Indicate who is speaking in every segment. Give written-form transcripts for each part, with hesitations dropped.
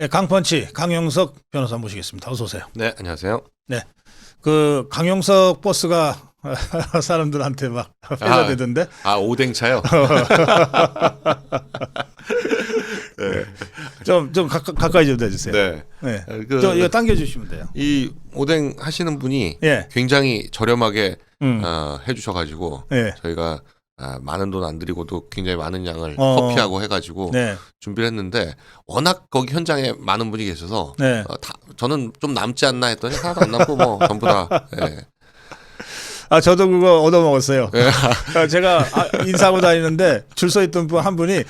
Speaker 1: 네, 강펀치 강용석 변호사 모시겠습니다. 어서 오세요.
Speaker 2: 네, 안녕하세요.
Speaker 1: 네, 그 강용석 버스가 사람들한테 막 회자되던데.
Speaker 2: 오뎅차요? 네.
Speaker 1: 좀 가까이 좀 대주세요.
Speaker 2: 네.
Speaker 1: 네. 이거 당겨주시면 돼요.
Speaker 2: 이 오뎅 하시는 분이
Speaker 1: 예.
Speaker 2: 굉장히 저렴하게 해주셔가지고
Speaker 1: 예.
Speaker 2: 저희가 많은 돈 안 들이고도 굉장히 많은 양을 커피하고 해가지고
Speaker 1: 네.
Speaker 2: 준비를 했는데 워낙 거기 현장에 많은 분이 계셔서
Speaker 1: 네.
Speaker 2: 저는 좀 남지 않나 했더니 하나도 안 남고 뭐 전부 다. 네.
Speaker 1: 저도 그거 얻어먹었어요.
Speaker 2: 네.
Speaker 1: 제가 인사하고 다니는데 줄 서 있던 분 한 분이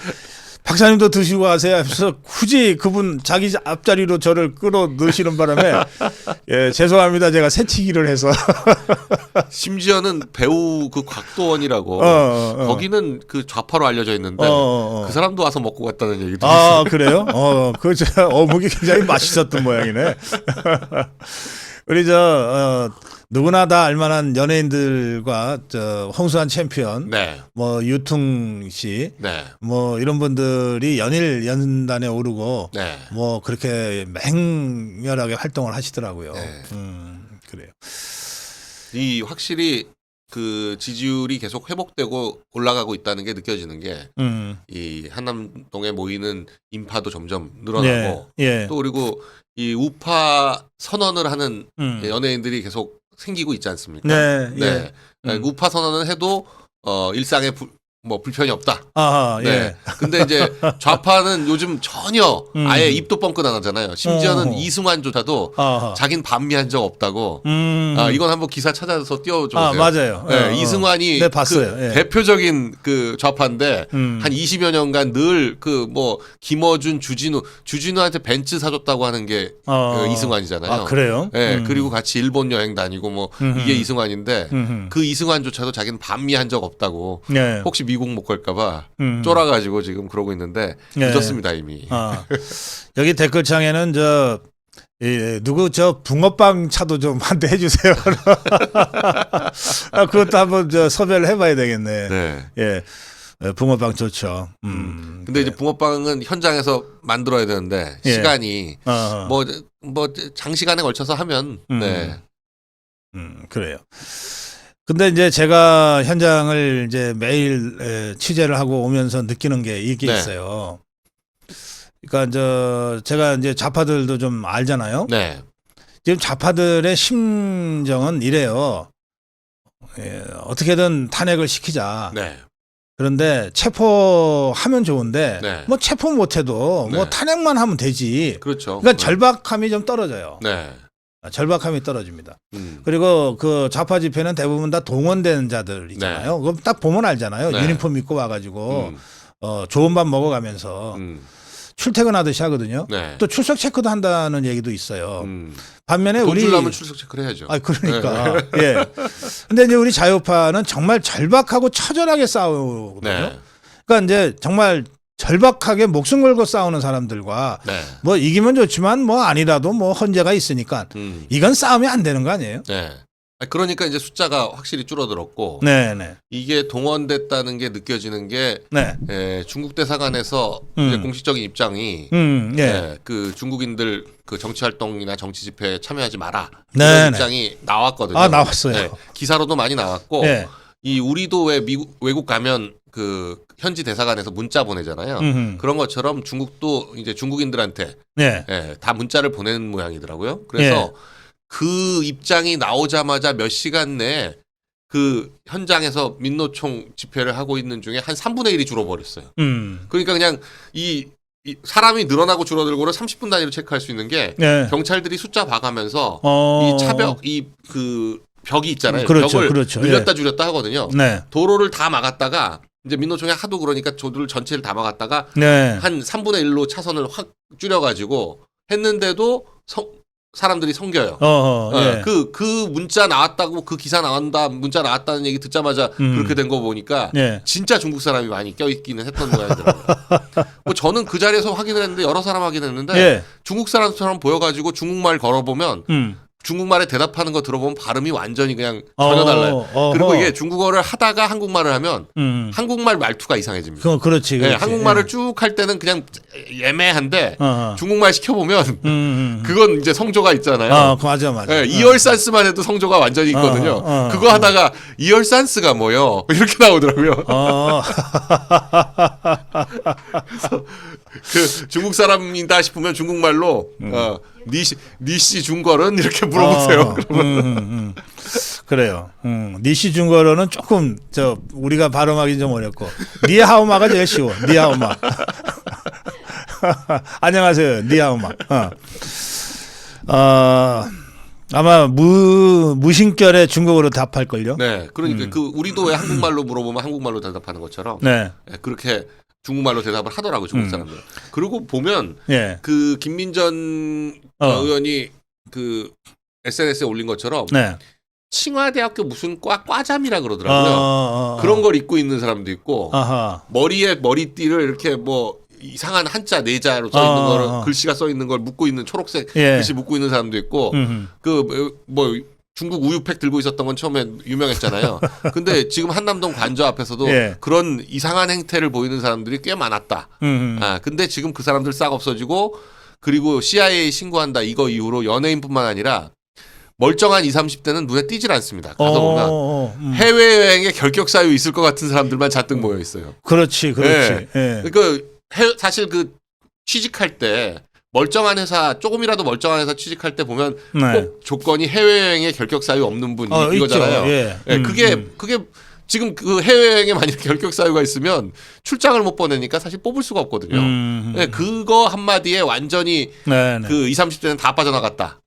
Speaker 1: 박사님도 드시고 가세요 하면서 굳이 그분 자기 앞자리로 저를 끌어 넣으시는 바람에 예, 죄송합니다. 제가 새치기를 해서.
Speaker 2: 심지어는 배우 그 곽도원이라고 거기는 그 좌파로 알려져 있는데 그 사람도 와서 먹고 갔다는 얘기도 있어요.
Speaker 1: 그래요? 어묵이 굉장히 맛있었던 모양이네. 우리 누구나 다 알만한 연예인들과 홍수환 챔피언,
Speaker 2: 네.
Speaker 1: 뭐 유퉁 씨,
Speaker 2: 네.
Speaker 1: 뭐 이런 분들이 연일 연단에 오르고
Speaker 2: 네.
Speaker 1: 뭐 그렇게 맹렬하게 활동을 하시더라고요.
Speaker 2: 네.
Speaker 1: 그래요.
Speaker 2: 이 확실히 그 지지율이 계속 회복되고 올라가고 있다는 게 느껴지는 게 이 한남동에 모이는 인파도 점점 늘어나고
Speaker 1: 예.
Speaker 2: 또 그리고 이 우파 선언을 하는 연예인들이 계속 생기고 있지 않습니까?
Speaker 1: 네.
Speaker 2: 우파 선언을 해도 일상에 불편이 없다.
Speaker 1: 예.
Speaker 2: 네. 근데 이제 좌파는 요즘 전혀 아예 입도 뻥끗 안 하잖아요. 심지어는 이승환조차도 자긴 반미한 적 없다고. 이건 한번 기사 찾아서 띄워줘보세요.
Speaker 1: 맞아요.
Speaker 2: 네, 이승환이
Speaker 1: 네, 봤어요.
Speaker 2: 그 대표적인 그 좌파인데 한 20여 년간 늘 그 김어준, 주진우한테 벤츠 사줬다고 하는 게 이승환이잖아요.
Speaker 1: 그래요?
Speaker 2: 네, 그리고 같이 일본 여행 다니고 이게 이승환인데 그 이승환조차도 자기는 반미한 적 없다고.
Speaker 1: 네.
Speaker 2: 혹시 미국 못 갈까봐 쫄아가지고 지금 그러고 있는데 늦었습니다 이미.
Speaker 1: 여기 댓글창에는 누구 붕어빵 차도 좀 한 대 해주세요. 그것도 한번 섭외를 해봐야 되겠네.
Speaker 2: 네.
Speaker 1: 예, 붕어빵 좋죠.
Speaker 2: 근데 이제 붕어빵은 현장에서 만들어야 되는데
Speaker 1: 예.
Speaker 2: 시간이 장시간에 걸쳐서 하면 네.
Speaker 1: 그래요. 근데 이제 제가 현장을 이제 매일 취재를 하고 오면서 느끼는 게 이게
Speaker 2: 네.
Speaker 1: 있어요. 그러니까 제가 이제 좌파들도 좀 알잖아요.
Speaker 2: 네.
Speaker 1: 지금 좌파들의 심정은 이래요. 어떻게든 탄핵을 시키자.
Speaker 2: 네.
Speaker 1: 그런데 체포하면 좋은데
Speaker 2: 네.
Speaker 1: 뭐 체포 못해도 뭐
Speaker 2: 네.
Speaker 1: 탄핵만 하면 되지.
Speaker 2: 그렇죠.
Speaker 1: 그러니까 절박함이 좀 떨어져요.
Speaker 2: 네.
Speaker 1: 절박함이 떨어집니다. 그리고 그 좌파 집회는 대부분 다 동원된 자들 있잖아요.
Speaker 2: 네.
Speaker 1: 그럼 딱 보면 알잖아요.
Speaker 2: 네.
Speaker 1: 유니폼 입고 와가지고 좋은 밥 먹어가면서 출퇴근하듯이 하거든요.
Speaker 2: 네.
Speaker 1: 또 출석 체크도 한다는 얘기도 있어요. 반면에
Speaker 2: 돈
Speaker 1: 우리
Speaker 2: 주려면 출석 체크를 해야죠.
Speaker 1: 그러니까 예. 근데 이제 우리 자유파는 정말 절박하고 처절하게 싸우거든요.
Speaker 2: 네.
Speaker 1: 그러니까 이제 정말 절박하게 목숨 걸고 싸우는 사람들과
Speaker 2: 네.
Speaker 1: 뭐 이기면 좋지만 뭐 아니라도 뭐 헌재가 있으니까 이건 싸우면 안 되는 거 아니에요?
Speaker 2: 네. 그러니까 이제 숫자가 확실히 줄어들었고
Speaker 1: 네네.
Speaker 2: 이게 동원됐다는 게 느껴지는 게
Speaker 1: 네.
Speaker 2: 중국 대사관에서 이제 공식적인 입장이 그 중국인들 그 정치 활동이나 정치 집회에 참여하지 마라 이런 입장이 나왔거든요.
Speaker 1: 나왔어요.
Speaker 2: 네. 기사로도 많이 나왔고 이 우리도 왜 외국 가면 그 현지 대사관에서 문자 보내잖아요. 그런 것처럼 중국도 이제 중국인들한테 다 문자를 보내는 모양이더라고요. 그래서 그 입장이 나오자마자 몇 시간 내에 그 현장에서 민노총 집회를 하고 있는 중에 한 3분의 1이 줄어버렸어요. 그러니까 그냥 이 사람이 늘어나고 줄어들고를 30분 단위로 체크할 수 있는 게 경찰들이 숫자 봐가면서 이 차벽 그 벽이 있잖아요. 벽을 늘렸다 줄였다 하거든요. 도로를 다 막았다가 이제 민노총이 하도 그러니까 저들 전체를 다 막았다가 한 3분의 1로 차선을 확 줄여가지고 했는데도 사람들이 섬겨요. 그 문자 나왔다고 그 기사 나온다 문자 나왔다는 얘기 듣자마자 그렇게 된 거 보니까 진짜 중국 사람이 많이 껴있기는 했던 모양이더라고요. 뭐 저는 그 자리에서 확인을 했는데 여러 사람 확인했는데 중국 사람처럼 보여가지고 중국말 걸어보면 중국말에 대답하는 거 들어보면 발음이 완전히 그냥 전혀 달라요. 그리고 이게 중국어를 하다가 한국말을 하면 한국말 말투가 이상해집니다.
Speaker 1: 그렇지.
Speaker 2: 네, 한국말을 쭉 할 때는 그냥 애매한데 중국말 시켜보면 그건 이제 성조가 있잖아요.
Speaker 1: 맞아.
Speaker 2: 네, 이얼산스만 해도 성조가 완전히 있거든요. 그거 하다가 이얼산스가 뭐요? 이렇게 나오더라고요. 그래서 그 중국 사람이다 싶으면 중국말로 니시 중거는 이렇게 물어보세요.
Speaker 1: 그래요. 니시 중거로는 조금 우리가 발음하기 좀 어렵고 니하오마가 제일 쉬워. 니하오마. 안녕하세요. 니하오마. 아마 무심결에 중국어로 답할걸요?
Speaker 2: 네. 그러니까 우리도 왜 한국말로 물어보면 한국말로 대답하는 것처럼
Speaker 1: 네.
Speaker 2: 그렇게 중국말로 대답을 하더라고요, 중국 사람들. 그리고 보면
Speaker 1: 예.
Speaker 2: 그 김민전 의원이 그 SNS에 올린 것처럼
Speaker 1: 네.
Speaker 2: 칭화대학교 무슨 과잠이라 그러더라고요. 그런 걸 입고 있는 사람도 있고 머리에 머리띠를 이렇게 뭐 이상한 한자 네자로 써 있는 걸 글씨가 써 있는 걸 묶고 있는 초록색 글씨 묶고 있는 사람도 있고 그 뭐 중국 우유팩 들고 있었던 건 처음에 유명했잖아요. 근데 지금 한남동 관저 앞에서도 그런 이상한 행태를 보이는 사람들이 꽤 많았다. 근데 지금 그 사람들 싹 없어지고 그리고 CIA 신고한다 이거 이후로 연예인뿐만 아니라 멀쩡한 20, 30대는 눈에 띄질 않습니다. 가서 보면 해외여행에 결격 사유 있을 것 같은 사람들만 잔뜩 모여 있어요.
Speaker 1: 그렇지.
Speaker 2: 그러니까 사실 그 취직할 때 멀쩡한 회사 조금이라도 멀쩡한 회사 취직할 때 보면 꼭 조건이 해외여행에 결격 사유 없는 분 이거잖아요. 그게 지금 그 해외여행에 만약 결격 사유가 있으면 출장을 못 보내니까 사실 뽑을 수가 없거든요. 그거 한마디에 완전히 그 20, 30대는 다 빠져나갔다.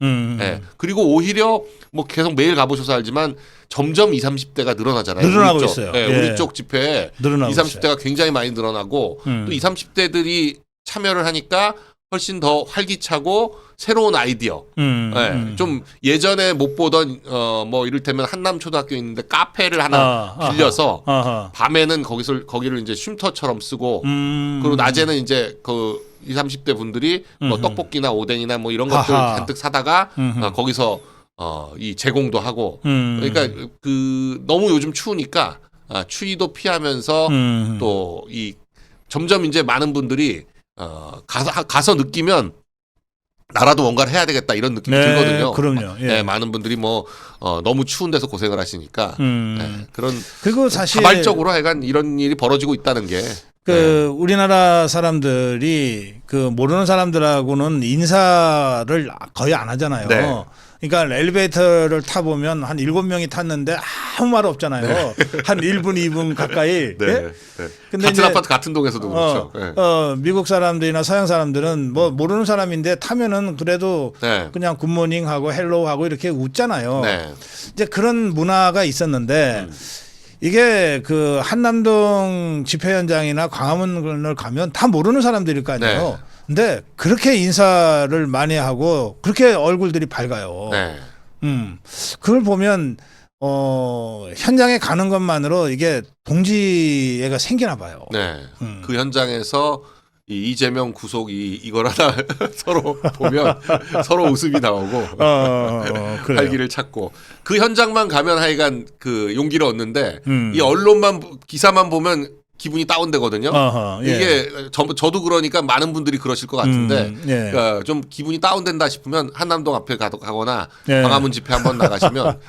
Speaker 2: 그리고 오히려 뭐 계속 매일 가보셔서 알지만 점점 20, 30대가 늘어나잖아요.
Speaker 1: 늘어나고
Speaker 2: 우리 쪽.
Speaker 1: 있어요.
Speaker 2: 우리 쪽 집회에 20, 30대가 굉장히 많이 늘어나고 또 20, 30대들이 참여를 하니까 훨씬 더 활기차고 새로운 아이디어. 좀 예전에 못 보던 뭐 이를테면 한남초등학교 있는데 카페를 하나 빌려서 밤에는 거기를 이제 쉼터처럼 쓰고 그리고 낮에는 이제 그 20, 30대 분들이 뭐 떡볶이나 오뎅이나 뭐 이런 것들 잔뜩 사다가 거기서 이 제공도 하고 그러니까 그 너무 요즘 추우니까 추위도 피하면서 또 이 점점 이제 많은 분들이 가서 느끼면 나라도 뭔가를 해야 되겠다 이런 느낌이 들거든요.
Speaker 1: 그럼요.
Speaker 2: 많은 분들이 뭐 너무 추운 데서 고생을 하시니까 그런
Speaker 1: 그리고 사실
Speaker 2: 자발적으로 하여간 이런 일이 벌어지고 있다는 게
Speaker 1: 우리나라 사람들이 그 모르는 사람들하고는 인사를 거의 안 하잖아요. 그러니까 엘리베이터를 타보면 한 7명이 탔는데 아무 말 없잖아요. 한 1분, 2분 가까이.
Speaker 2: 근데 같은 아파트 같은 동에서도 그렇죠.
Speaker 1: 미국 사람들이나 서양 사람들은 뭐 모르는 사람인데 타면은 그래도 그냥 굿모닝 하고 헬로우 하고 이렇게 웃잖아요. 이제 그런 문화가 있었는데 이게 그 한남동 집회 현장이나 광화문을 가면 다 모르는 사람들일 거 아니에요. 근데 그렇게 인사를 많이 하고 그렇게 얼굴들이 밝아요. 그걸 보면 현장에 가는 것만으로 이게 동지애가 생기나 봐요.
Speaker 2: 그 현장에서 이재명 구속이 이걸 하나 서로 보면 서로 웃음이 나오고 활기를 찾고 그 현장만 가면 하여간 그 용기를 얻는데 이 언론만 기사만 보면 기분이 다운되거든요. 이게 저도 그러니까 많은 분들이 그러실 것 같은데 그러니까 좀 기분이 다운된다 싶으면 한남동 앞에 가거나 광화문 집회 한번 나가시면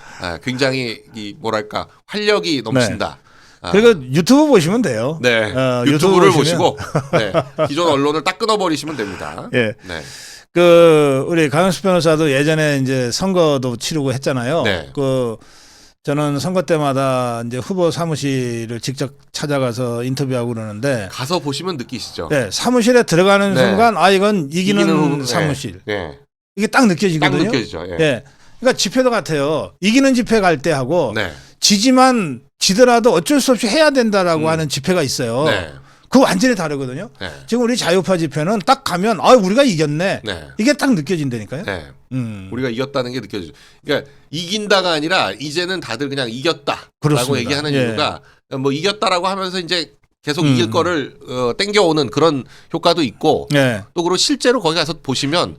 Speaker 2: 굉장히 이 뭐랄까 활력이 넘친다.
Speaker 1: 그리고 유튜브 보시면 돼요.
Speaker 2: 유튜브를 보시고 기존 언론을 딱 끊어버리시면 됩니다.
Speaker 1: 그 우리 강현수 변호사도 예전에 이제 선거도 치르고 했잖아요. 그 저는 선거 때마다 이제 후보 사무실을 직접 찾아가서 인터뷰하고 그러는데
Speaker 2: 가서 보시면 느끼시죠.
Speaker 1: 사무실에 들어가는 순간 이건 이기는 사무실. 이게 딱 느껴지거든요.
Speaker 2: 딱 느껴지죠.
Speaker 1: 그러니까 집회도 같아요. 이기는 집회 갈 때 하고 지더라도 어쩔 수 없이 해야 된다라고 하는 집회가 있어요. 그거 완전히 다르거든요. 지금 우리 자유파 집회는 딱 가면 우리가 이겼네. 이게 딱 느껴진다니까요.
Speaker 2: 우리가 이겼다는 게 느껴지죠. 그러니까 이긴다가 아니라 이제는 다들 그냥 이겼다라고 얘기하는 이유가 뭐 이겼다라고 하면서 이제 계속 이길 거를 땡겨오는 그런 효과도 있고 또 그리고 실제로 거기 가서 보시면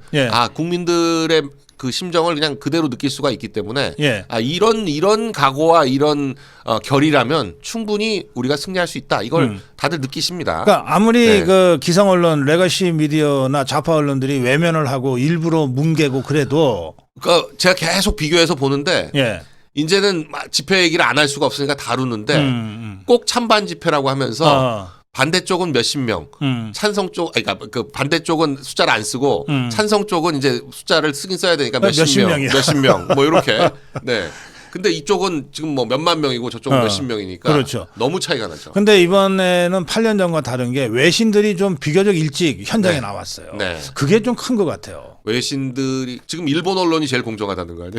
Speaker 2: 국민들의 그 심정을 그냥 그대로 느낄 수가 있기 때문에
Speaker 1: 예.
Speaker 2: 이런 각오와 이런 결이라면 충분히 우리가 승리할 수 있다. 이걸 다들 느끼십니다.
Speaker 1: 그러니까 아무리
Speaker 2: 네.
Speaker 1: 그 기성 언론, 레거시 미디어나 좌파 언론들이 외면을 하고 일부러 뭉개고 그래도
Speaker 2: 그러니까 제가 계속 비교해서 보는데
Speaker 1: 예.
Speaker 2: 이제는 집회 얘기를 안 할 수가 없으니까 다루는데 꼭 찬반 집회라고 하면서 반대쪽은 몇십 명, 찬성 쪽, 그러니까 그 반대쪽은 숫자를 안 쓰고 찬성 쪽은 이제 숫자를 쓰긴 써야 되니까 몇십 명, 몇십 명, 뭐 이렇게. 네. 근데 이쪽은 지금 뭐 몇만 명이고 저쪽은 몇십 명이니까
Speaker 1: 그렇죠.
Speaker 2: 너무 차이가 나죠.
Speaker 1: 근데 이번에는 8년 전과 다른 게 외신들이 좀 비교적 일찍 현장에
Speaker 2: 네.
Speaker 1: 나왔어요.
Speaker 2: 네.
Speaker 1: 그게 좀 큰 것 같아요.
Speaker 2: 외신들이 지금 일본 언론이 제일 공정하다는 거예요.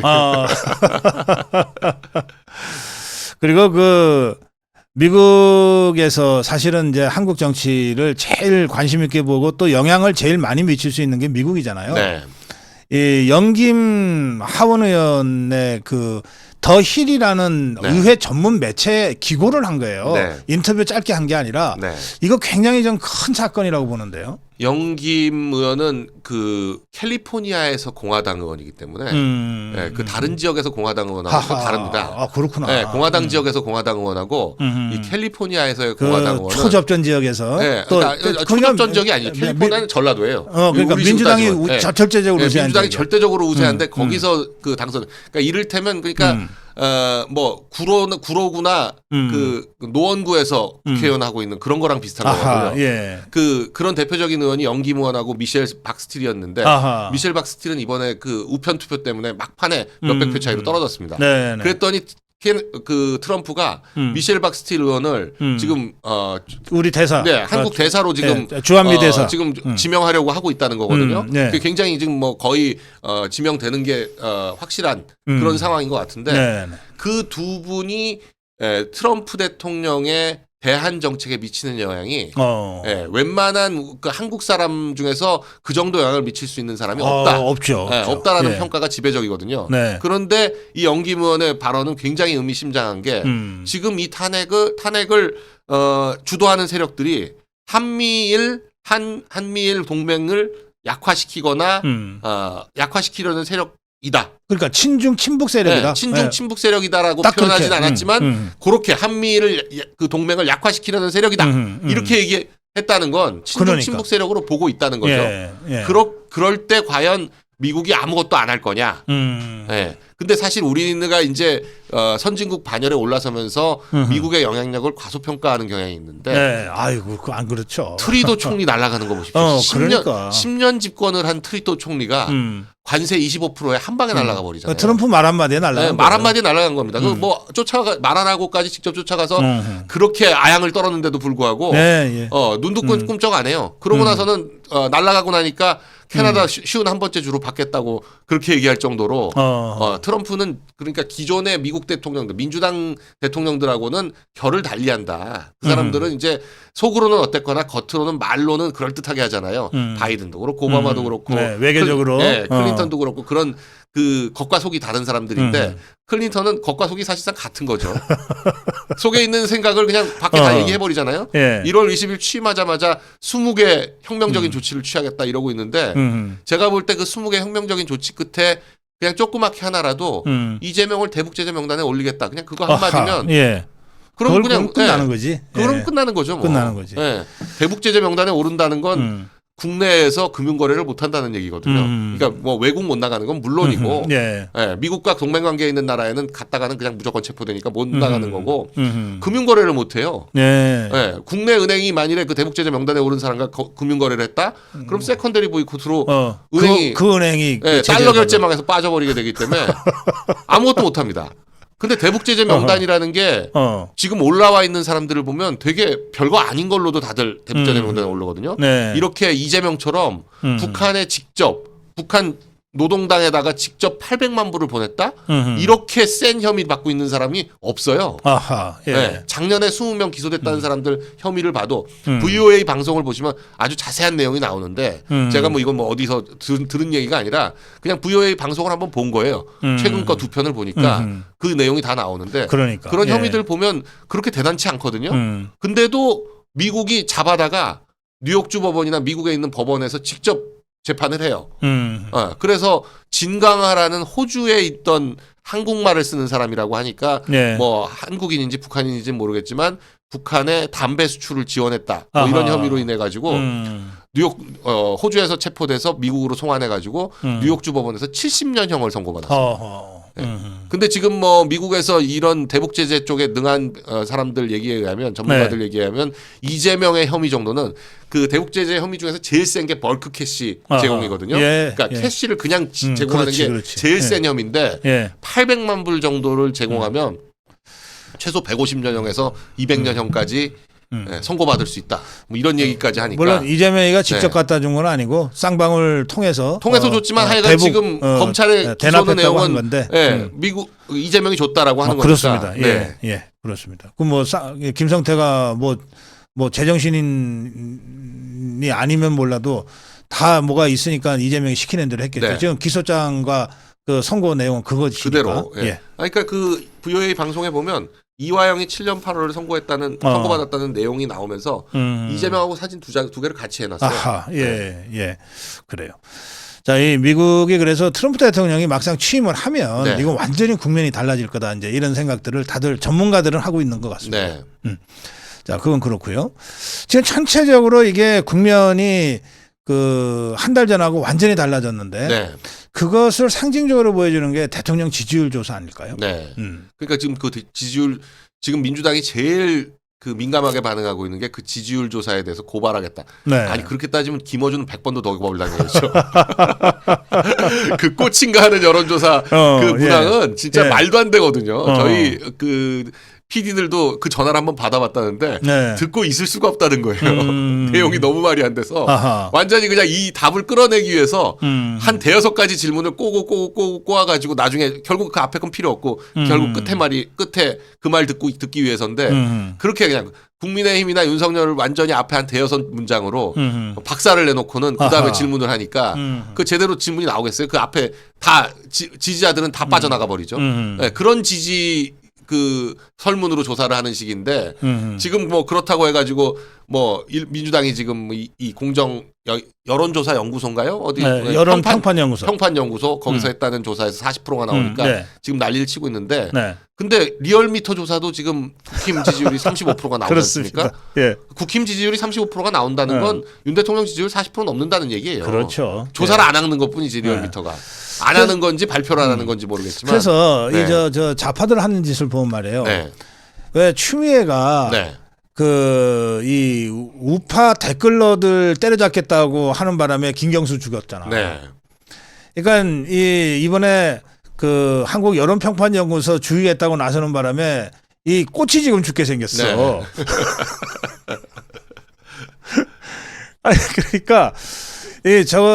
Speaker 1: 그리고 그 미국에서 사실은 이제 한국 정치를 제일 관심 있게 보고 또 영향을 제일 많이 미칠 수 있는 게 미국이잖아요.
Speaker 2: 네.
Speaker 1: 이 영김 하원 의원의 그 더 힐이라는
Speaker 2: 네.
Speaker 1: 의회 전문 매체에 기고를 한 거예요.
Speaker 2: 네.
Speaker 1: 인터뷰 짧게 한 게 아니라
Speaker 2: 네.
Speaker 1: 이거 굉장히 좀 큰 사건이라고 보는데요.
Speaker 2: 영김 의원은 그 캘리포니아에서 공화당 의원이기 때문에 네, 그 다른 지역에서 공화당 의원하고 또 다릅니다.
Speaker 1: 아, 그렇구나.
Speaker 2: 네, 공화당 지역에서 공화당 의원하고 이 캘리포니아에서의 공화당 의원은
Speaker 1: 초접전 지역에서
Speaker 2: 네,
Speaker 1: 또
Speaker 2: 그러니까 초접전 지역이 아니에요. 캘리포니아는 전라도예요.
Speaker 1: 그러니까 민주당이 절대적으로
Speaker 2: 네,
Speaker 1: 우세한
Speaker 2: 민주당이
Speaker 1: 지역이야.
Speaker 2: 절대적으로 우세한데 거기서 그 당선. 그러니까 이를테면 그러니까 뭐 구로구나 그 노원구에서 국회의원 하고 있는 그런 거랑 비슷한 거거든요.
Speaker 1: 예.
Speaker 2: 그런 대표적인 의원이 영김 의원하고 미셸 박스틸이었는데
Speaker 1: 아하.
Speaker 2: 미셸 박스틸은 이번에 그 우편 투표 때문에 막판에 몇백 표 차이로 떨어졌습니다.
Speaker 1: 네.
Speaker 2: 그랬더니 그 트럼프가 미셸 박스틸 의원을 지금
Speaker 1: 우리 대사,
Speaker 2: 네, 한국 대사로 지금
Speaker 1: 주한미 대사
Speaker 2: 지금 지명하려고 하고 있다는 거거든요.
Speaker 1: 네.
Speaker 2: 그게 굉장히 지금 뭐 거의 지명되는 게 확실한 그런 상황인 것 같은데
Speaker 1: 네.
Speaker 2: 그 두 분이 트럼프 대통령의 대한 정책에 미치는 영향이 웬만한 그 한국 사람 중에서 그 정도 영향을 미칠 수 있는 사람이 없다.
Speaker 1: 없죠.
Speaker 2: 없다라는
Speaker 1: 예.
Speaker 2: 평가가 지배적이거든요.
Speaker 1: 네.
Speaker 2: 그런데 이 영김 의원의 발언은 굉장히 의미심장한 게 지금 이 탄핵을 주도하는 세력들이 한미일 동맹을 약화시키거나 약화시키려는 세력이다.
Speaker 1: 그러니까 친중 친북 세력이다.
Speaker 2: 네, 친중 친북 세력이다라고
Speaker 1: 딱
Speaker 2: 표현하진
Speaker 1: 그렇게.
Speaker 2: 않았지만 그렇게 한미일 그 동맹을 약화시키려는 세력이다. 이렇게 얘기했다는 건 친중
Speaker 1: 그러니까.
Speaker 2: 친북 세력으로 보고 있다는 거죠.
Speaker 1: 예.
Speaker 2: 그럴 때 과연 미국이 아무것도 안 할 거냐? 예. 근데 사실 우리가 이제 선진국 반열에 올라서면서 미국의 영향력을 과소평가하는 경향이 있는데,
Speaker 1: 네. 아이고, 그 안 그렇죠.
Speaker 2: 트리도 총리 날아가는 거 보십시오. 10년,
Speaker 1: 그러니까.
Speaker 2: 10년 집권을 한 트리도 총리가 관세 25%에 한 방에 날아가 버리잖아요.
Speaker 1: 트럼프 말 한마디에 날아간
Speaker 2: 네, 말 한마디에 날아간 겁니다. 그 뭐 말 안 하고까지 직접 쫓아가서 그렇게 아양을 떨었는데도 불구하고
Speaker 1: 네, 예.
Speaker 2: 눈도 끔쩍 안 해요. 그러고 나서는 날아가고 나니까 캐나다 쉬운 한 번째 주로 받겠다고 그렇게 얘기할 정도로 트럼프는 그러니까 기존의 미국 대통령들, 민주당 대통령들하고는 결을 달리한다. 그 사람들은 이제 속으로는 어땠거나 겉으로는 말로는 그럴듯하게 하잖아요. 바이든도 그렇고 오바마도 그렇고
Speaker 1: 네, 외교적으로
Speaker 2: 클린턴도 그렇고 그런 그 겉과 속이 다른 사람들인데 클린턴은 겉과 속이 사실상 같은 거죠. 속에 있는 생각을 그냥 밖에 다 얘기해 버리잖아요.
Speaker 1: 예.
Speaker 2: 1월 20일 취임하자마자 20개 혁명적인 조치를 취하겠다 이러고 있는데 제가 볼 때 그 20개 혁명적인 조치 끝에 그냥 조그맣게 하나라도 이재명을 대북제재 명단에 올리겠다. 그냥 그거 한마디면
Speaker 1: 예.
Speaker 2: 그럼 그냥
Speaker 1: 끝나는 거지.
Speaker 2: 그럼
Speaker 1: 예.
Speaker 2: 끝나는 거죠. 뭐.
Speaker 1: 끝나는 거지.
Speaker 2: 예. 대북제재 명단에 오른다는 건 국내에서 금융거래를 못 한다는 얘기거든요. 그러니까 뭐 외국 못 나가는 건 물론이고
Speaker 1: 예.
Speaker 2: 미국과 동맹관계에 있는 나라에는 갔다가는 그냥 무조건 체포되니까 못 나가는 거고 금융거래를 못 해요.
Speaker 1: 예.
Speaker 2: 국내 은행이 만일에 그 대북제재 명단에 오른 사람과 금융거래를 했다? 그럼 세컨더리 보이콧으로 은행이
Speaker 1: 그 은행이
Speaker 2: 달러 결제망에서 빠져버리게 되기 때문에 아무것도 못 합니다. 근데 대북제재 명단이라는 게 지금 올라와 있는 사람들을 보면 되게 별거 아닌 걸로도 다들 대북제재 명단에 오르거든요.
Speaker 1: 네.
Speaker 2: 이렇게 이재명처럼 북한에 직접 북한 노동당에다가 직접 800만 불을 보냈다? 이렇게 센 혐의 받고 있는 사람이 없어요.
Speaker 1: 아하. 예.
Speaker 2: 네, 작년에 20명 기소됐다는 사람들 혐의를 봐도 VOA 방송을 보시면 아주 자세한 내용이 나오는데 제가 뭐 이건 뭐 어디서 들은 얘기가 아니라 그냥 VOA 방송을 한번 본 거예요. 최근 거 두 편을 보니까 그 내용이 다 나오는데
Speaker 1: 그러니까.
Speaker 2: 그런
Speaker 1: 예.
Speaker 2: 혐의들 보면 그렇게 대단치 않거든요. 근데도 미국이 잡아다가 뉴욕주 법원이나 미국에 있는 법원에서 직접 재판을 해요. 그래서 진강하라는 호주에 있던 한국말을 쓰는 사람이라고 하니까
Speaker 1: 네.
Speaker 2: 뭐 한국인인지 북한인인지는 모르겠지만 북한의 담배 수출을 지원했다. 뭐 이런 혐의로 인해 가지고 뉴욕 호주에서 체포돼서 미국으로 송환해 가지고 뉴욕주 법원에서 70년형을 선고받았어요. 네. 근데 지금 뭐 미국에서 이런 대북 제재 쪽에 능한 사람들 얘기에 의하면 전문가들 얘기에 의하면 이재명의 혐의 정도는 그 대북 제재 혐의 중에서 제일 센 게 벌크 캐시 제공이거든요. 그러니까 캐시를 그냥 제공하는 게 제일 센 혐의인데 800만 불 정도를 제공하면 최소 150년형에서 200년형까지 선고받을 수 있다. 뭐 이런 얘기까지 하니까.
Speaker 1: 물론 이재명이가 직접 갖다 준 건 아니고 쌍방울 통해서
Speaker 2: 줬지만 하여간 지금 검찰의 기소는 내용은 건데, 미국 이재명이 줬다라고 하는 거니까.
Speaker 1: 그렇습니다. 예, 그렇습니다. 그 뭐 김성태가 뭐 제정신이 아니면 몰라도 다 뭐가 있으니까 이재명이 시키는 대로 했겠죠.
Speaker 2: 네.
Speaker 1: 지금 기소장과 그 선고 내용은 그것이니까.
Speaker 2: 그대로. 그러니까 그 VOA 방송에 보면 이화영이 7년 8월을 선고받았다는 내용이 나오면서 이재명하고 사진 두 개를 같이 해놨어요.
Speaker 1: 아하, 예, 그래요. 자, 이 미국이 그래서 트럼프 대통령이 막상 취임을 하면 이건 완전히 국면이 달라질 거다 이제 이런 생각들을 다들 전문가들은 하고 있는 것 같습니다. 자, 그건 그렇고요. 지금 전체적으로 이게 국면이 그 한 달 전하고 완전히 달라졌는데 그것을 상징적으로 보여주는 게 대통령 지지율 조사 아닐까요?
Speaker 2: 그러니까 지금 그 지지율 지금 민주당이 제일 그 민감하게 반응하고 있는 게 그 지지율 조사에 대해서 고발하겠다. 아니 그렇게 따지면 김어준은 100번도 더 고발당해야죠. 그 꽂힌가 하는 여론조사 그 문항은 진짜 말도 안 되거든요. 저희 그 PD들도 그 전화를 한번 받아봤다는데 듣고 있을 수가 없다는 거예요. 내용이 너무 말이 안 돼서 완전히 그냥 이 답을 끌어내기 위해서 한 대여섯 가지 질문을 꼬고 꼬아가지고 나중에 결국 그 앞에 건 필요 없고 결국 끝에 그 말 듣기 위해서인데 그렇게 그냥 국민의힘이나 윤석열을 완전히 앞에 한 대여섯 문장으로 박살을 내놓고는 그 다음에 질문을 하니까 그 제대로 질문이 나오겠어요? 그 앞에 다 지지자들은 다 빠져나가 버리죠. 그런 그 설문으로 조사를 하는 식인데 지금 뭐 그렇다고 해가지고 뭐 민주당이 지금 이 공정 여론조사 연구소인가요? 어디
Speaker 1: 여론 평판연구소
Speaker 2: 거기서 했다는 조사에서 40%가 나오니까 지금 난리를 치고 있는데 근데 리얼미터 조사도 지금 국힘 지지율이 35%가 나오지 않습니까? 국힘 지지율이 35%가 나온다는 건 윤 대통령 지지율 40% 넘는다는 얘기예요.
Speaker 1: 그렇죠.
Speaker 2: 조사를 안 하는 것뿐이지 리얼미터가. 안 하는 건지 발표를 안 하는 건지 모르겠지만.
Speaker 1: 그래서 이 저 좌파들 하는 짓을 보면 말이에요. 왜 추미애가 이 우파 댓글러들 때려잡겠다고 하는 바람에 김경수 죽였잖아. 그러니까 이번에 그 한국 여론평판연구소 주의했다고 나서는 바람에 이 꽃이 지금 죽게 생겼어. 아니 그러니까.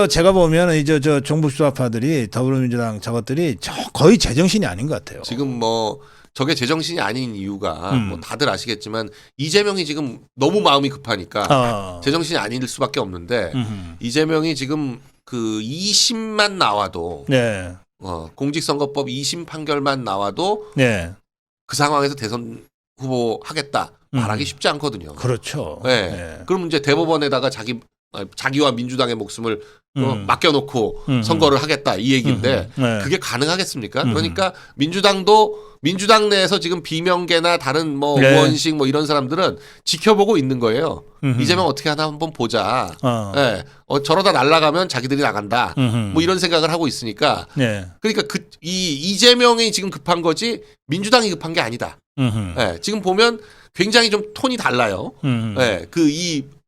Speaker 1: 제가 보면 이제 저 종북 수사파들이 더불어민주당 저것들이 거의 제정신이 아닌 것 같아요.
Speaker 2: 지금 뭐 저게 제정신이 아닌 이유가 뭐 다들 아시겠지만 이재명이 지금 너무 마음이 급하니까 제정신이 아닐 수밖에 없는데 이재명이 지금 그 2심만 나와도 공직선거법 2심 판결만 나와도 그 상황에서 대선 후보 하겠다 말하기 쉽지 않거든요.
Speaker 1: 그렇죠.
Speaker 2: 그럼 이제 대법원에다가 자기와 민주당의 목숨을 맡겨놓고 선거를 하겠다 이 얘기인데 그게 가능하겠습니까? 그러니까 민주당 내에서 지금 비명계나 다른 뭐 우원식 뭐 이런 사람들은 지켜보고 있는 거예요. 이재명 어떻게 하나 한번 보자. 저러다 날아가면 자기들이 나간다. 뭐 이런 생각을 하고 있으니까. 그러니까 이재명이 지금 급한 거지 민주당이 급한 게 아니다. 지금 보면 굉장히 좀 톤이 달라요.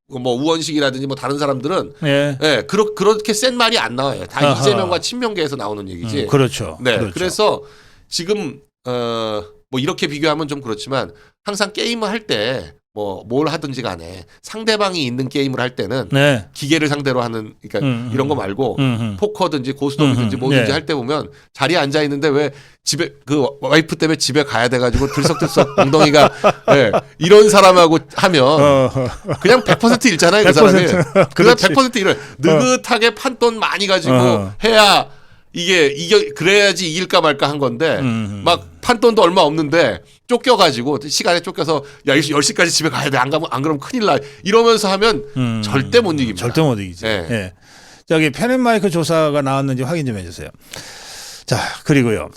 Speaker 2: 뭐 우원식이라든지 뭐 다른 사람들은 그렇게 센 말이 안 나와요. 다 이재명과 친명계에서 나오는 얘기지.
Speaker 1: 그렇죠.
Speaker 2: 그렇죠. 그래서 지금 뭐 이렇게 비교하면 좀 그렇지만 항상 게임을 할 때 뭐 뭘 하든지 간에 상대방이 있는 게임을 할 때는 기계를 상대로 하는 그러니까 이런 거 말고 포커든지 고스톱이든지 뭐든지 할 때 보면 자리에 앉아 있는데 왜 집에 그 와이프 때문에 집에 가야 돼가지고 들썩들썩 엉덩이가 이런 사람하고 하면 그냥 100% 잃잖아요. 그 사람이. 그냥 100% 잃어요. 느긋하게 판돈 많이 가지고 해야 그래야지 이길까 말까 한 건데, 막 판돈도 얼마 없는데, 쫓겨가지고, 시간에 쫓겨서, 10시까지 집에 가야 돼. 안 그러면 큰일 나. 이러면서 하면 절대 못 이깁니다.
Speaker 1: 절대 못 이기지. 저기 펜앤마이크 조사가 나왔는지 확인 좀 해주세요. 자, 그리고요.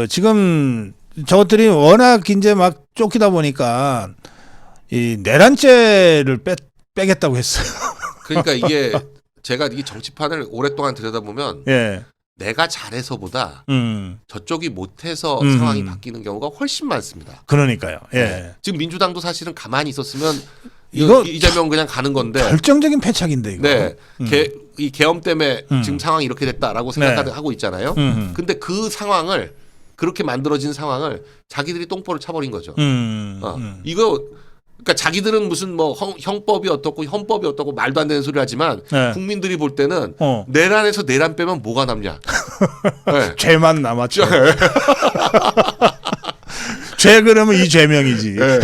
Speaker 1: 지금 저것들이 워낙 이제 막 쫓기다 보니까 이 내란죄를 빼겠다고 했어요.
Speaker 2: 그러니까 이게 제가 이 정치판을 오랫동안 들여다보면
Speaker 1: 예.
Speaker 2: 내가 잘해서보다 저쪽이 못해서 상황이 바뀌는 경우가 훨씬 많습니다.
Speaker 1: 그러니까요. 예.
Speaker 2: 네. 지금 민주당도 사실은 가만히 있었으면
Speaker 1: 이거
Speaker 2: 이재명 그냥 가는 건데
Speaker 1: 결정적인 패착인데 이거.
Speaker 2: 네. 이 계엄 때문에 지금 상황이 이렇게 됐다라고 생각하고 있잖아요. 근데 그 상황을 그렇게 만들어진 상황을 자기들이 똥볼을 차버린 거죠. 이거 그러니까 자기들은 무슨 뭐 형법이 어떻고 헌법이 어떻고 말도 안 되는 소리 하지만
Speaker 1: 네.
Speaker 2: 국민들이 볼 때는 내란에서 내란 빼면 뭐가 남냐. 네.
Speaker 1: 죄만 남았죠. 죄 그러면 이 죄명이지.
Speaker 2: 네.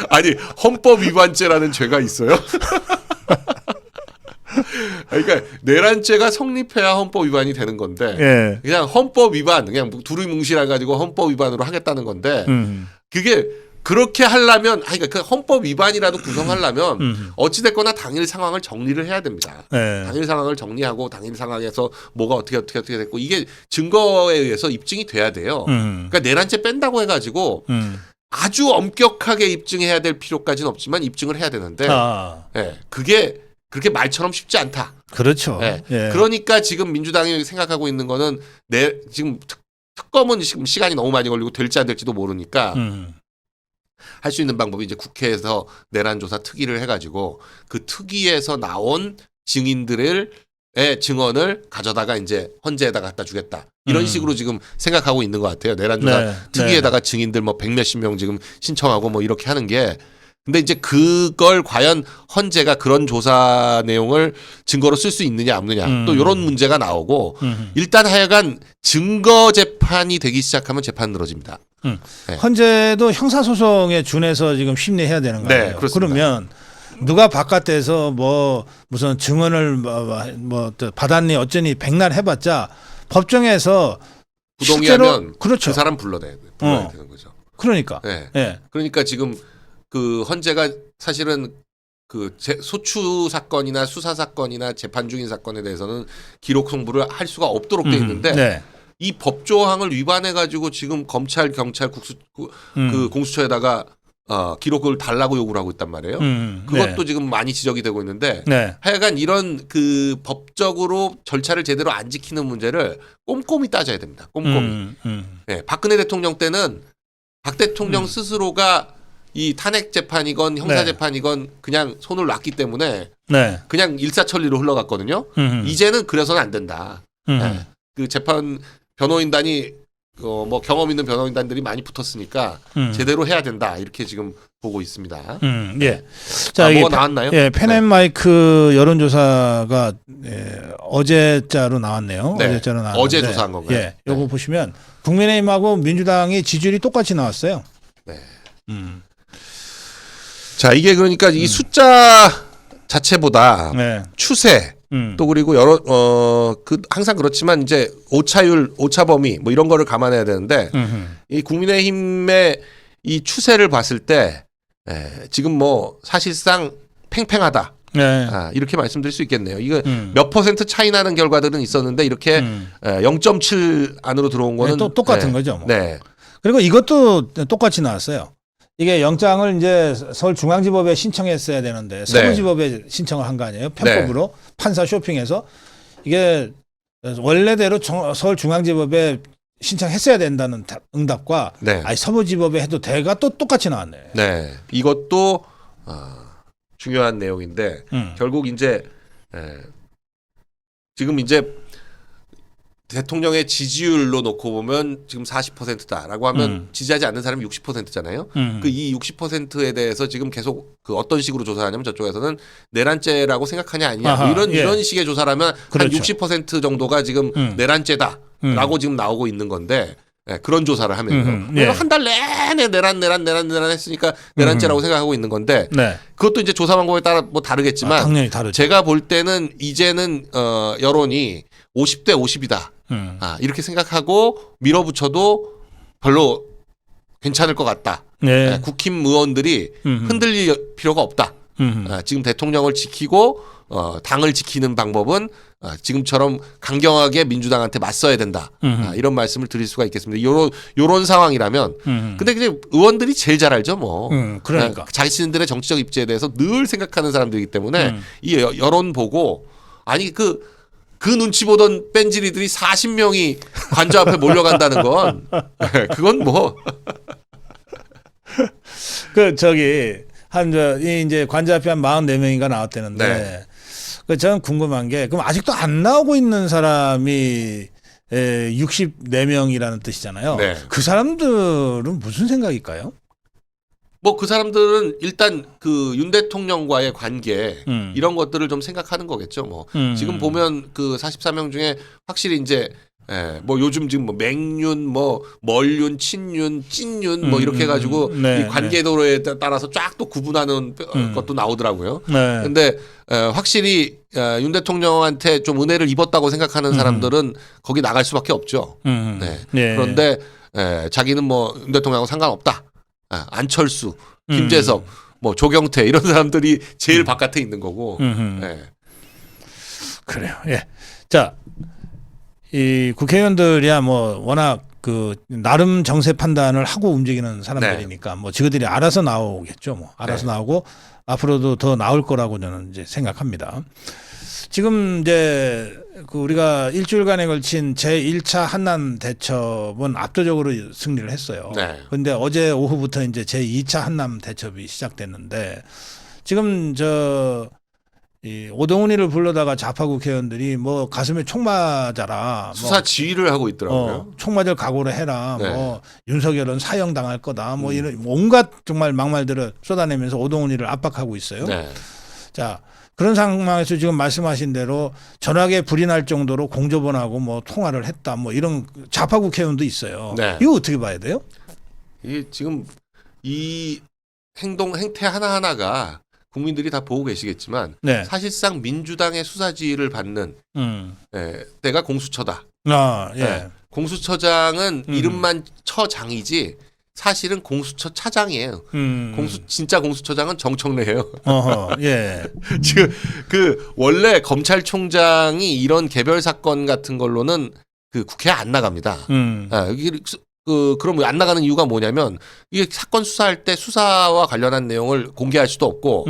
Speaker 2: 아니 헌법 위반죄라는 죄가 있어요? 그러니까 내란죄가 성립해야 헌법 위반이 되는 건데
Speaker 1: 예.
Speaker 2: 그냥 헌법 위반 그냥 두루뭉실해 가지고 헌법 위반으로 하겠다는 건데 그게 그렇게 하려면 그러니까 그 헌법 위반이라도 구성하려면 어찌 됐거나 당일 상황을 정리를 해야 됩니다.
Speaker 1: 예.
Speaker 2: 당일 상황을 정리하고 당일 상황에서 뭐가 어떻게 됐고 이게 증거에 의해서 입증이 돼야 돼요. 그러니까 내란죄 뺀다고 해가지고 아주 엄격하게 입증해야 될 필요까지는 없지만 입증을 해야 되는데 예, 그게 그렇게 말처럼 쉽지 않다.
Speaker 1: 그렇죠.
Speaker 2: 예.
Speaker 1: 예.
Speaker 2: 그러니까 지금 민주당이 생각하고 있는 거는 지금 특검은 지금 시간이 너무 많이 걸리고 될지 안 될지도 모르니까 할 수 있는 방법이 이제 국회에서 내란조사 특위를 해가지고 그 특위에서 나온 증인들의 증언을 가져다가 이제 헌재에다 갖다 주겠다. 이런 식으로 지금 생각하고 있는 것 같아요. 내란조사
Speaker 1: 네.
Speaker 2: 특위에다가 증인들 뭐 100몇십 명 지금 신청하고 뭐 이렇게 하는 게 근데 이제 그걸 과연 헌재가 그런 조사 내용을 증거로 쓸 수 있느냐 없느냐 또 이런 문제가 나오고 일단 하여간 증거 재판이 되기 시작하면 재판 늘어집니다. 네.
Speaker 1: 헌재도 형사소송에 준해서 지금 심리해야 되는 거예요.
Speaker 2: 네, 그렇습니다.
Speaker 1: 그러면 누가 바깥에서 뭐 무슨 증언을 뭐 받았니 어쩌니 백날 해봤자 법정에서
Speaker 2: 부동의하면
Speaker 1: 그렇죠.
Speaker 2: 그 사람 불러야 되는 거죠.
Speaker 1: 그러니까.
Speaker 2: 네.
Speaker 1: 네.
Speaker 2: 그러니까 지금 그 헌재가 사실은 그 소추 사건이나 수사 사건이나 재판 중인 사건에 대해서는 기록 송부를 할 수가 없도록 돼 있는데
Speaker 1: 네.
Speaker 2: 이 법조항을 위반해 가지고 지금 검찰 경찰 그 공수처에다가 기록을 달라고 요구를 하고 있단 말이에요. 그것도
Speaker 1: 네. 지금
Speaker 2: 많이 지적이 되고 있는데
Speaker 1: 네.
Speaker 2: 하여간 이런 그 법적으로 절차를 제대로 안 지키는 문제를 꼼꼼히 따져야 됩니다. 꼼꼼히. 네, 박근혜 대통령 때는 박 대통령 스스로가 이 탄핵 재판이건 형사 재판이건 그냥 손을 놨기 때문에
Speaker 1: 네.
Speaker 2: 그냥 일사천리로 흘러갔거든요. 이제는 그래서는 안 된다. 네. 그 재판 변호인단이 뭐 경험 있는 변호인단들이 많이 붙었으니까 제대로 해야 된다 이렇게 지금 보고 있습니다.
Speaker 1: 예. 자,
Speaker 2: 뭐가 나왔나요?
Speaker 1: 예, 펜앤마이크 여론조사가 어제자로 나왔네요.
Speaker 2: 네.
Speaker 1: 어제자로 나왔는데
Speaker 2: 어제 조사한 건가요?
Speaker 1: 예, 요거 보시면 국민의힘하고 민주당이 지지율이 똑같이 나왔어요.
Speaker 2: 네. 자, 이게 그러니까 이 숫자 자체보다
Speaker 1: 네.
Speaker 2: 추세 또 그리고 항상 그렇지만 이제 오차율, 오차 범위 뭐 이런 거를 감안해야 되는데 이 국민의힘의 이 추세를 봤을 때 지금 뭐 사실상 팽팽하다.
Speaker 1: 네.
Speaker 2: 이렇게 말씀드릴 수 있겠네요. 이거 몇 퍼센트 차이 나는 결과들은 있었는데 이렇게 0.7 안으로 들어온 거는
Speaker 1: 또 똑같은 거죠. 뭐.
Speaker 2: 네.
Speaker 1: 그리고 이것도 똑같이 나왔어요. 이게 영장을 이제 서울중앙지법에 신청했어야 되는데 서울지법에 신청을 한 거 아니에요? 편법으로 판사 쇼핑해서 이게 원래대로 서울중앙지법에 신청했어야 된다는 응답과 아니 서부지법에 해도 돼가 또 똑같이 나왔네.
Speaker 2: 네, 이것도 중요한 내용인데 결국 이제 지금 이제 대통령의 지지율로 놓고 보면 지금 40%다라고 하면 지지하지 않는 사람이 60%잖아요. 그 이 60%에 대해서 지금 계속 그 어떤 식으로 조사하냐면 저쪽에서는 내란죄라고 생각하냐 아니냐 뭐 이런 식의 조사라면 그렇죠. 한 60% 정도가 지금 내란죄다라고 지금 나오고 있는 건데 그런 조사를 하면요. 한 달 내내 내란 했으니까 내란죄라고 생각하고 있는 건데 그것도 이제 조사 방법에 따라 뭐 다르겠지만
Speaker 1: 당연히 다르죠.
Speaker 2: 제가 볼 때는 이제는 여론이 50대 50이다. 이렇게 생각하고 밀어붙여도 별로 괜찮을 것 같다. 국힘 의원들이 흔들릴 필요가 없다. 지금 대통령을 지키고 당을 지키는 방법은 지금처럼 강경하게 민주당한테 맞서야 된다. 이런 말씀을 드릴 수가 있겠습니다. 요런 상황이라면 근데 그냥 의원들이 제일 잘 알죠, 뭐.
Speaker 1: 그러니까
Speaker 2: 자신들의 정치적 입지에 대해서 늘 생각하는 사람들이기 때문에 이 여론 보고 아니 그 눈치 보던 뺀질이들이 40명이 관저 앞에 몰려간다는 건 그건 뭐
Speaker 1: 그 저기 이제 관저 앞에 한 44명인가 나왔다는데
Speaker 2: 네.
Speaker 1: 그 저는 궁금한 게 그럼 아직도 안 나오고 있는 사람이 64명이라는 뜻이잖아요.
Speaker 2: 네.
Speaker 1: 그 사람들은 무슨 생각일까요?
Speaker 2: 뭐 그 사람들은 일단 그 윤 대통령과의 관계 이런 것들을 좀 생각하는 거겠죠. 뭐 지금 보면 그 44명 중에 확실히 이제 뭐 요즘 지금 뭐 맹윤, 뭐 멀윤, 친윤, 찐윤 뭐 이렇게 해가지고
Speaker 1: 네,
Speaker 2: 이 관계도로에 따라서 쫙 또 구분하는 것도 나오더라고요.
Speaker 1: 네.
Speaker 2: 근데 확실히 윤 대통령한테 좀 은혜를 입었다고 생각하는 사람들은 거기 나갈 수밖에 없죠. 네.
Speaker 1: 네.
Speaker 2: 그런데 자기는 뭐 윤 대통령하고 상관없다. 안철수, 김재석, 뭐 조경태 이런 사람들이 제일 바깥에 있는 거고. 네.
Speaker 1: 그래요. 예. 자, 이 국회의원들이야 뭐 워낙 그 나름 정세 판단을 하고 움직이는 사람들이니까 뭐 지그들이 알아서 나오겠죠. 뭐 알아서 나오고 앞으로도 더 나올 거라고 저는 이제 생각합니다. 지금 이제 그 우리가 일주일간에 걸친 제1차 한남 대첩은 압도적으로 승리를 했어요. 그런데 어제 오후부터 이제 제2차 한남 대첩이 시작됐는데 지금 이 오동훈이를 불러다가 좌파 국회의원들이 뭐 가슴에 총 맞아라.
Speaker 2: 수사 지휘를 하고 있더라고요.
Speaker 1: 총 맞을 각오를 해라. 뭐 윤석열은 사형 당할 거다. 뭐 이런 온갖 정말 막말들을 쏟아내면서 오동훈이를 압박하고 있어요. 자, 그런 상황에서 지금 말씀하신 대로 전화기에 불이 날 정도로 공조본하고 뭐 통화를 했다. 뭐 이런 좌파 국회의원도 있어요. 이거 어떻게 봐야 돼요?
Speaker 2: 이게 지금 이 행태 하나하나가 국민들이 다 보고 계시겠지만 사실상 민주당의 수사지휘를 받는 때가 공수처다. 공수처장은 이름만 처장이지 사실은 공수처 차장이에요. 진짜 공수처장은 정청래예요. 지금 그 원래 검찰총장이 이런 개별 사건 같은 걸로는 그 국회에 안 나갑니다. 그럼 안 나가는 이유가 뭐냐면 이게 사건 수사할 때 수사와 관련한 내용을 공개할 수도 없고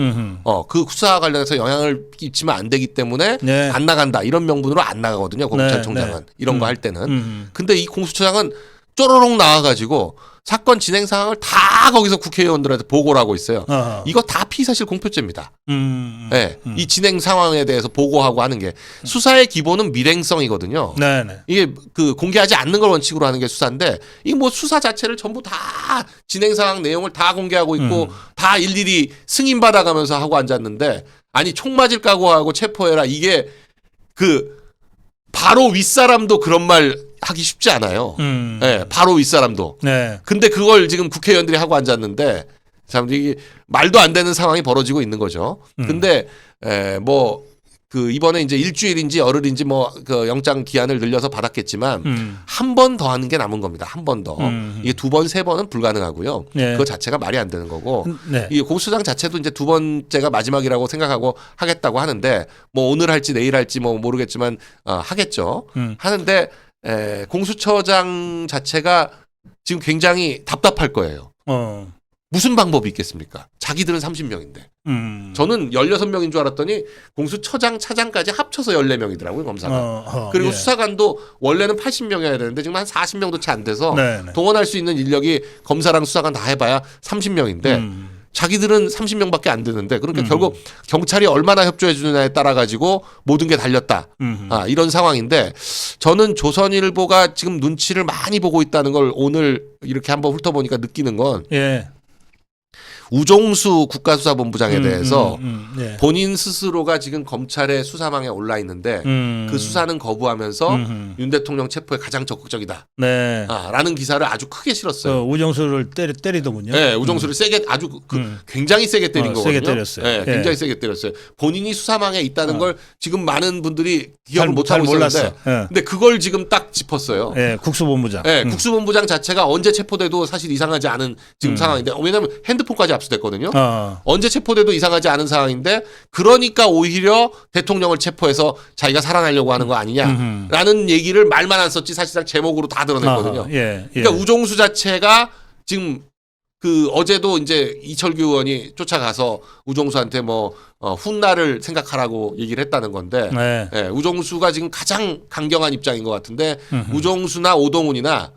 Speaker 2: 그 수사와 관련해서 영향을 끼치면 안 되기 때문에 안 나간다 이런 명분으로 안 나가거든요. 검찰총장은 이런 거 할 때는. 근데 이 공수처장은 쪼로록 나와가지고 사건 진행 상황을 다 거기서 국회의원들한테 보고를 하고 있어요. 이거 다 피의사실 공표죄입니다. 이 진행 상황에 대해서 보고하고 하는 게 수사의 기본은 밀행성이거든요. 이게 그 공개하지 않는 걸 원칙으로 하는 게 수사인데 이 뭐 수사 자체를 전부 다 진행 상황 내용을 다 공개하고 있고 다 일일이 승인 받아가면서 하고 앉았는데 아니 총 맞을 각오하고 체포해라 이게 그 바로 윗사람도 그런 말 하기 쉽지 않아요. 바로 윗사람도. 근데 그걸 지금 국회의원들이 하고 앉았는데 참 이게 말도 안 되는 상황이 벌어지고 있는 거죠. 근데 뭐 그 이번에 이제 일주일인지 열흘인지 뭐 그 영장 기한을 늘려서 받았겠지만 한 번 더 하는 게 남은 겁니다. 한 번 더. 이게 두 번, 세 번은 불가능하고요. 그거 자체가 말이 안 되는 거고. 이 공수처장 자체도 이제 두 번째가 마지막이라고 생각하고 하겠다고 하는데 뭐 오늘 할지 내일 할지 뭐 모르겠지만 하겠죠. 하는데 공수처장 자체가 지금 굉장히 답답할 거예요. 무슨 방법이 있겠습니까? 자기들은 30명인데. 저는 16명인 줄 알았더니 공수처장, 차장까지 합쳐서 14명이더라고요, 검사가. 그리고 수사관도 원래는 80명이어야 되는데 지금 한 40명도 채 안 돼서 동원할 수 있는 인력이 검사랑 수사관 다 해봐야 30명인데 자기들은 30명밖에 안 되는데 그러니까 결국 경찰이 얼마나 협조해 주느냐에 따라 가지고 모든 게 달렸다. 이런 상황인데 저는 조선일보가 지금 눈치를 많이 보고 있다는 걸 오늘 이렇게 한번 훑어보니까 느끼는 건 우종수 국가수사본부장에 대해서 본인 스스로가 지금 검찰의 수사망에 올라 있는데 그 수사는 거부하면서 윤 대통령 체포에 가장 적극적이다. 라는 기사를 아주 크게 실었어요.
Speaker 1: 우종수를 때리더군요.
Speaker 2: 우종수를 세게 아주 굉장히 세게 때린 거거든요.
Speaker 1: 세게 때렸어요.
Speaker 2: 굉장히 세게 때렸어요. 본인이 수사망에 있다는 걸 지금 많은 분들이 기억을 못 하고 있었는데 근데 그걸 지금 딱 짚었어요.
Speaker 1: 국수본부장.
Speaker 2: 국수본부장 자체가 언제 체포돼도 사실 이상하지 않은 지금 상황인데 왜냐하면 핸드폰까지 압수됐거든요. 언제 체포돼도 이상하지 않은 상황인데 그러니까 오히려 대통령을 체포해서 자기가 살아나려고 하는 거 아니냐라는 얘기를 말만 안 썼지 사실상 제목으로 다 드러냈거든요. 그러니까 우종수 자체가 지금 그 어제도 이제 이철규 의원이 쫓아가서 우종수한테 뭐 훗날을 생각하라고 얘기를 했다는 건데 예, 우종수가 지금 가장 강경한 입장인 것 같은데 우종수나 오동훈이나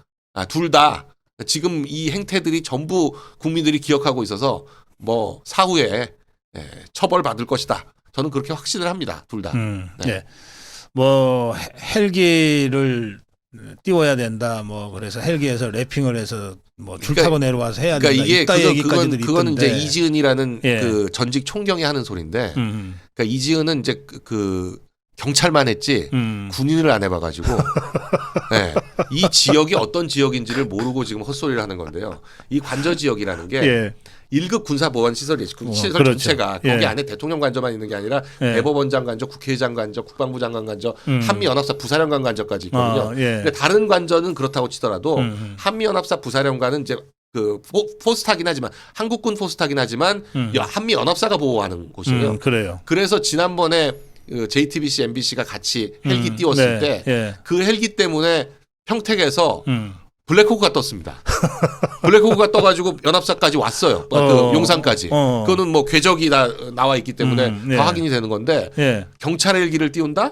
Speaker 2: 둘 다 지금 이 행태들이 전부 국민들이 기억하고 있어서 뭐 사후에 처벌받을 것이다. 저는 그렇게 확신을 합니다. 둘 다.
Speaker 1: 네. 뭐 헬기를 띄워야 된다. 뭐 그래서 헬기에서 래핑을 해서 뭐 줄 타고 내려와서 해야 된다.
Speaker 2: 그러니까 이게
Speaker 1: 이따 얘기까지도
Speaker 2: 그거는
Speaker 1: 있던데.
Speaker 2: 이제 이지은이라는 그 전직 총경이 하는 소리인데, 그러니까 이지은은 이제 그 경찰만 했지 군인을 안 해봐가지고 이 지역이 어떤 지역인지를 모르고 지금 헛소리를 하는 건데요. 이 관저 지역이라는 게 1급 군사보안시설이 시설
Speaker 1: 그렇죠.
Speaker 2: 전체가 거기 안에 대통령 관저만 있는 게 아니라 대법원장 관저, 국회의장 관저, 국방부 장관 관저, 한미연합사 부사령관 관저까지 있거든요. 근데 다른 관저는 그렇다고 치더라도 한미연합사 부사령관은 이제 그 포스타긴 하지만 한국군 포스타긴 하지만 한미연합사가 보호하는 곳이에요.
Speaker 1: 그래요.
Speaker 2: 그래서 지난번에 그 JTBC, MBC가 같이 헬기 띄웠을 때 그 헬기 때문에 평택에서 블랙호크가 떴습니다. 블랙호크가 떠가지고 연합사까지 왔어요. 그 용산까지. 그거는 뭐 궤적이 나와 있기 때문에 다 확인이 되는 건데 경찰 헬기를 띄운다?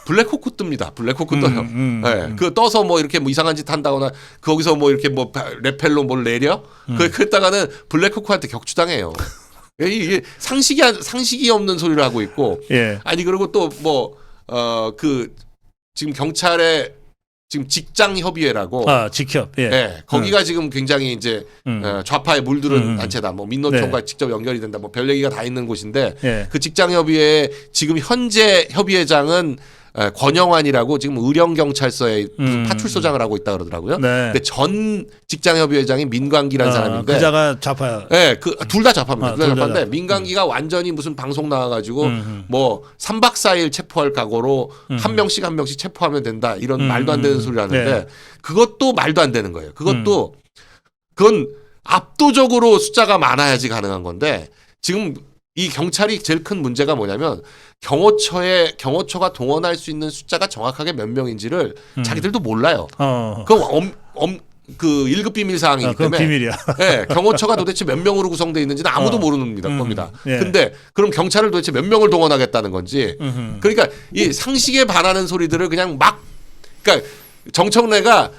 Speaker 2: 블랙호크 뜹니다. 블랙호크 떠요. 그 떠서 뭐 이렇게 뭐 이상한 짓 한다거나 거기서 뭐 이렇게 뭐 레펠로 뭘 내려? 그랬다가는 블랙호크한테 격추당해요. 이게 상식이 없는 소리를 하고 있고 아니 그리고 또 뭐 그 지금 경찰의 지금 직장협의회라고
Speaker 1: 직협
Speaker 2: 거기가 지금 굉장히 이제 좌파에 물들은 단체다. 뭐 민노총과 직접 연결이 된다. 뭐 별 얘기가 다 있는 곳인데 그 직장협의회 지금 현재 협의회장은 권영환이라고 지금 의령경찰서에 무슨 파출소장을 하고 있다 그러더라고요. 근데 전 직장협의회장이 민광기라는 사람인데
Speaker 1: 그자가 좌파야.
Speaker 2: 그 둘 다 좌파입니다. 둘 다 좌파인데 민광기가 완전히 무슨 방송 나와가지고 뭐 3박 4일 체포할 각오로 한 명씩 체포하면 된다 이런 말도 안 되는 소리를 하는데 그것도 말도 안 되는 거예요. 그건 압도적으로 숫자가 많아야지 가능한 건데 지금 이 경찰이 제일 큰 문제가 뭐냐면 경호처가 동원할 수 있는 숫자가 정확하게 몇 명인지를 자기들도 몰라요. 그 1급 비밀 사항이기 때문에
Speaker 1: 비밀이야.
Speaker 2: 경호처가 도대체 몇 명으로 구성되어 있는지는 아무도 모르는 겁니다. 근데 그럼 경찰을 도대체 몇 명을 동원하겠다는 건지 그러니까 이 상식에 반하는 소리들을 그냥 그러니까 정청래가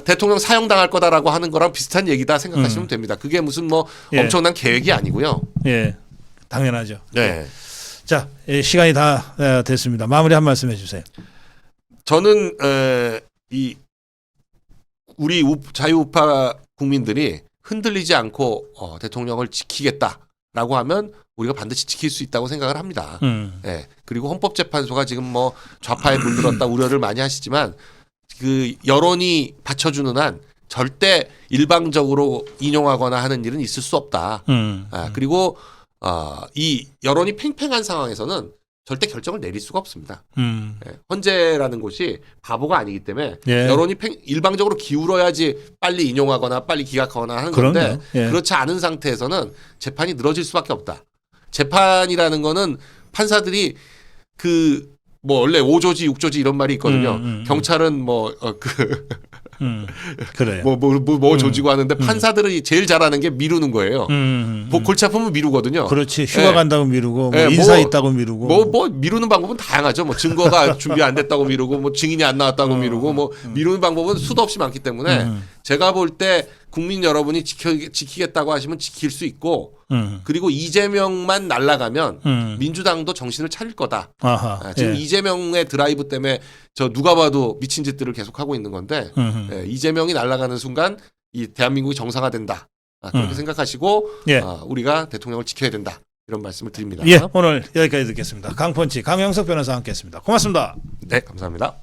Speaker 2: 대통령 사형당할 거다라고 하는 거랑 비슷한 얘기다 생각하시면 됩니다. 그게 무슨 뭐 엄청난 계획이 아니고요.
Speaker 1: 당연하죠. 자, 시간이 다 됐습니다. 마무리 한 말씀 해주세요.
Speaker 2: 저는 이 우리 자유우파 국민들이 흔들리지 않고 대통령을 지키겠다라고 하면 우리가 반드시 지킬 수 있다고 생각을 합니다. 그리고 헌법재판소가 지금 뭐 좌파에 물들었다 우려를 많이 하시지만 그 여론이 받쳐주는 한 절대 일방적으로 인용하거나 하는 일은 있을 수 없다. 그리고 이 여론이 팽팽한 상황에서는 절대 결정을 내릴 수가 없습니다. 헌재라는 곳이 바보가 아니기 때문에 여론이 일방적으로 기울어야지 빨리 인용하거나 빨리 기각하거나 하는 건데 그렇지 않은 상태에서는 재판이 늘어질 수밖에 없다. 재판이라는 거는 판사들이 뭐 원래 5조지 6조지 이런 말이 있거든요. 경찰은
Speaker 1: 그래요.
Speaker 2: 뭐 조지고 하는데 판사들이 제일 잘하는 게 미루는 거예요. 골치 아프면 미루거든요.
Speaker 1: 그렇지. 휴가 간다고 미루고, 인사 있다고 미루고.
Speaker 2: 뭐 미루는 방법은 다양하죠. 뭐 증거가 준비 안 됐다고 미루고, 뭐 증인이 안 나왔다고 미루고, 뭐 미루는 방법은 수도 없이 많기 때문에 제가 볼 때 국민 여러분이 지키겠다고 하시면 지킬 수 있고, 그리고 이재명만 날아가면 민주당도 정신을 차릴 거다. 지금 이재명의 드라이브 때문에 저 누가 봐도 미친 짓들을 계속하고 있는 건데 이재명이 날아가는 순간 이 대한민국이 정상화된다. 그렇게 생각하시고 우리가 대통령을 지켜야 된다. 이런 말씀을 드립니다.
Speaker 1: 오늘 여기까지 듣겠습니다. 강펀치 강영석 변호사와 함께했습니다. 고맙습니다.
Speaker 2: 네, 감사합니다.